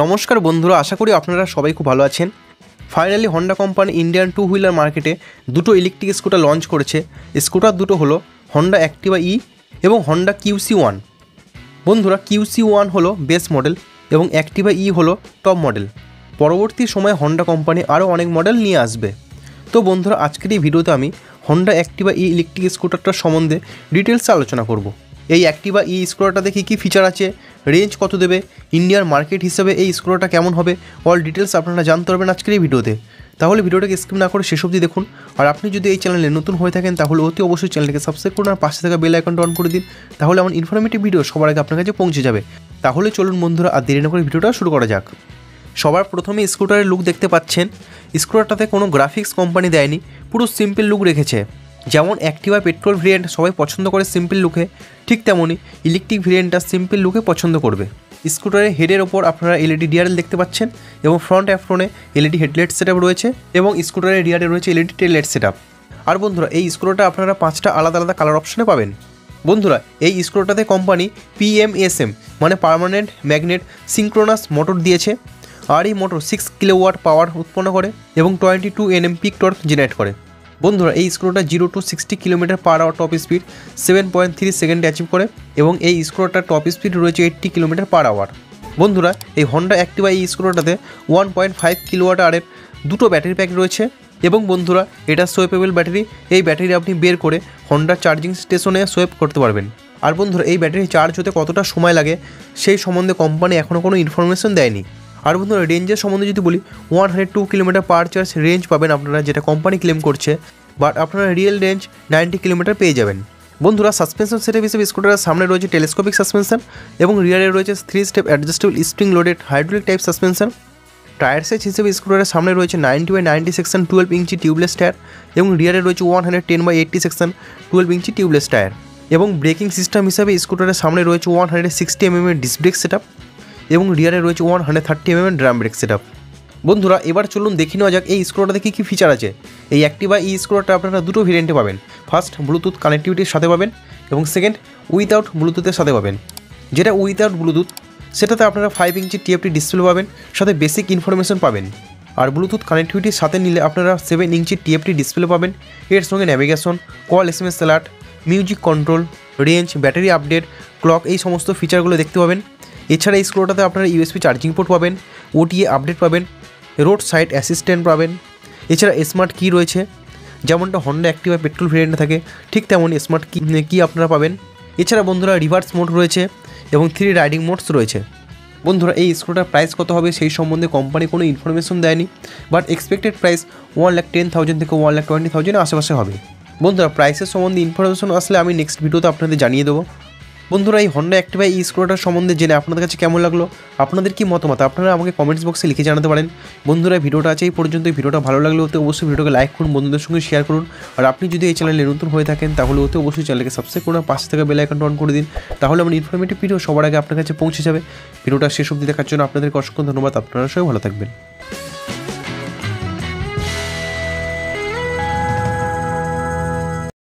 নমস্কার বন্ধুরা, আশা করি আপনারা সবাই খুব ভালো আছেন। Finally Honda company Indian to wheeler মার্কেটে দুটো ইলেকট্রিক স্কুটার লঞ্চ করেছে। স্কুটার দুটো হলো হন্ডা অ্যাক্টিভা ই এবং হন্ডা QC1। বন্ধুরা, QC1 হলো বেস মডেল এবং অ্যাক্টিভা ই হলো টপ মডেল। পরবর্তী সময়ে হন্ডা কোম্পানি আরও অনেক মডেল নিয়ে আসবে। তো বন্ধুরা, আজকের এই ভিডিওতে আমি হন্ডা অ্যাক্টিভা ই ইলেকট্রিক স্কুটারটার সম্বন্ধে ডিটেলসে আলোচনা করব। এই অ্যাক্টিভা ই স্কুটারটাতে কী ফিচার আছে, রেঞ্জ কত দেবে, ইন্ডিয়ার মার্কেট হিসেবে এই স্কুটারটা কেমন হবে, অল ডিটেলস আপনারা জানতে পারবেন আজকের এই ভিডিওতে। তাহলে ভিডিওটাকে স্কিপ না করে শেষ অবধি দেখুন। আর আপনি যদি এই চ্যানেলে নতুন হয়ে থাকেন তাহলে অতি অবশ্যই চ্যানেলকে সাবস্ক্রাইব করুন আর পাশে থাকা বেল আইকনটা অন করে দিন। তাহলে আমার ইনফরমেটিভ ভিডিও সবার আগে আপনার কাছে পৌঁছে যাবে। তাহলে চলুন বন্ধুরা, আর দেরি না করে ভিডিওটা শুরু করা যাক। সবার প্রথমে স্কুটারের লুক দেখতে পাচ্ছেন। স্কুটারটাতে কোনো গ্রাফিক্স কোম্পানি দেয়নি, পুরো সিম্পল লুক রেখেছে। যেমন অ্যাক্টিভা পেট্রোল ভেরিয়েন্ট সবাই পছন্দ করে সিম্পল লুকে, ঠিক তেমনই ইলেকট্রিক ভেরিয়েন্টটা সিম্পল লুকে পছন্দ করবে। স্কুটারের হেডের ওপর আপনারা এলইডি ডিআরএল দেখতে পাচ্ছেন এবং ফ্রন্ট অ্যাপ্রনে এলইডি হেডলাইট সেটআপ রয়েছে এবং স্কুটারের রিয়ারে রয়েছে এলইডি টেল লাইট সেটআপ। আর বন্ধুরা, এই স্কুটারটা আপনারা 5টা আলাদা আলাদা কালার অপশনে পাবেন। বন্ধুরা, এই স্কুটারটাতে কোম্পানি PMSM মানে পার্মানেন্ট ম্যাগনেট সিঙ্ক্রোনাস মোটর দিয়েছে। আর এই মোটর 6 কিলোওয়াট পাওয়ার উৎপন্ন করে এবং 22 Nm পিক টর্ক জেনারেট করে। বন্ধুরা, এই স্কুটারটা 0 to 60 km/h টপ স্পিড 7.3 সেকেন্ডে অ্যাচিভ করে এবং এই স্কুটারটার টপ স্পিড রয়েছে 80 km/h। বন্ধুরা, এই হন্ডা অ্যাক্টিভা এই স্কুটারটাতে 1.5 kWh দুটো ব্যাটারি প্যাক রয়েছে এবং বন্ধুরা, এটা সোয়েপেবল ব্যাটারি। এই ব্যাটারি আপনি বের করে হন্ডা চার্জিং স্টেশনে সোয়েপ করতে পারবেন। আর বন্ধুরা, এই ব্যাটারি চার্জ হতে কতটা সময় লাগে সেই সম্বন্ধে কোম্পানি এখনও কোনো ইনফরমেশন দেয়নি। আর বন্ধুরা, রেঞ্জের সম্বন্ধে যদি বলি, 102 km/h রেঞ্জ পাবেন আপনারা, যেটা কোম্পানি ক্লেম করছে, বাট আপনারা রিয়েল রেঞ্জ 90 km পেয়ে যাবেন। বন্ধুরা, সাসপেনশন সেটআপ হিসেবে স্কুটারের সামনে রয়েছে টেলিস্কোপিক সাসপেনশন এবং রিয়ারে রয়েছে 3 step adjustable spring loaded hydraulic type suspension. Tyre size হিসেবে স্কুটারের সামনে রয়েছে 90/90 সেকশন 12 ইঞ্চি টিউবলেস টায়ার এবং রিয়ারে রয়েছে 110/80 সেকশন 12 ইঞ্চি টিউবলেস টায়ার। এবং ব্রেকিং সিস্টেম হিসাবে স্কুটারের সামনে রয়েছে 160 mm ডিস্ক ব্রেক সেটআপ এবং রিয়ারে রয়েছে 130 mm ড্রাম ব্রেক সেটআপ। বন্ধুরা, এবার চলুন দেখে নেওয়া যাক এই স্কুটারটাতে কী ফিচার আছে। এই অ্যাক্টিভা ই স্কুটারটা আপনারা দুটো ভেরিয়েন্টে পাবেন। ফার্স্ট, ব্লুটুথ কানেক্টিভিটির সাথে পাবেন এবং সেকেন্ড, উইথাউট ব্লুটুথের সাথে পাবেন। যেটা উইথাউট ব্লুটুথ সেটাতে আপনারা 5 ইঞ্চি TFT ডিসপ্লে পাবেন, সাথে বেসিক ইনফরমেশন পাবেন। আর ব্লুটুথ কানেক্টিভিটির সাথে নিলে আপনারা 7 ইঞ্চি TFT ডিসপ্লে পাবেন। এর সঙ্গে navigation, call, SMS alert, music control, range, battery update, clock, এই সমস্ত ফিচারগুলো দেখতে পাবেন। এছাড়া এই স্কুটারটাতে আপনারা USB চার্জিং পোর্ট পাবেন, OTA আপডেট পাবেন, রোড সাইড অ্যাসিস্ট্যান্ট পাবেন। এছাড়া স্মার্ট কি রয়েছে, যেমনটা হন্ডা অ্যাক্টিভা পেট্রোল ভেরিয়েন্টে থাকে ঠিক তেমনই স্মার্ট কি আপনারা পাবেন। এছাড়া বন্ধুরা, রিভার্স মোড রয়েছে এবং 3 রাইডিং মোডস রয়েছে। বন্ধুরা, এই স্কুটার প্রাইস কত হবে সেই সম্বন্ধে কোম্পানি কোনো ইনফরমেশন দেয়নি, বাট এক্সপেক্টেড প্রাইস 1,10,000 থেকে 1,20,000 আশেপাশে হবে। বন্ধুরা, প্রাইসের সম্বন্ধে ইনফরমেশন আসলে আমি নেক্সট ভিডিওতে আপনাদের জানিয়ে দেবো। বন্ধুরা, এই হন্ডা অ্যাক্টিভা এই স্কুটার সম্বন্ধে জেনে আপনাদের কাছে কেমন লাগলো, আপনাদের কি মতামত আপনারা আমাকে কমেন্টস বক্সে লিখে জানাতে পারেন। বন্ধুরা, ভিডিওটা আছে এই পর্যন্ত। ভিডিওটা ভালো লাগলে অতি অবশ্যই ভিডিওকে লাইক করুন, বন্ধুদের সঙ্গে শেয়ার করুন। আর আপনি যদি এই চ্যানেলে নতুন হয়ে থাকেন তাহলে অতি অবশ্যই চ্যানেলকে সাবস্ক্রাইব করুন, পাশে থাকা বেল আইকনটা অন করে দিন। তাহলে আমার ইনফরমেটিভ ভিডিও সবার আগে আপনার কাছে পৌঁছে যাবে। ভিডিওটা শেষ অবধি দেখার জন্য আপনাদেরকে অসংখ্য ধন্যবাদ। আপনারা সবাই ভালো থাকবেন।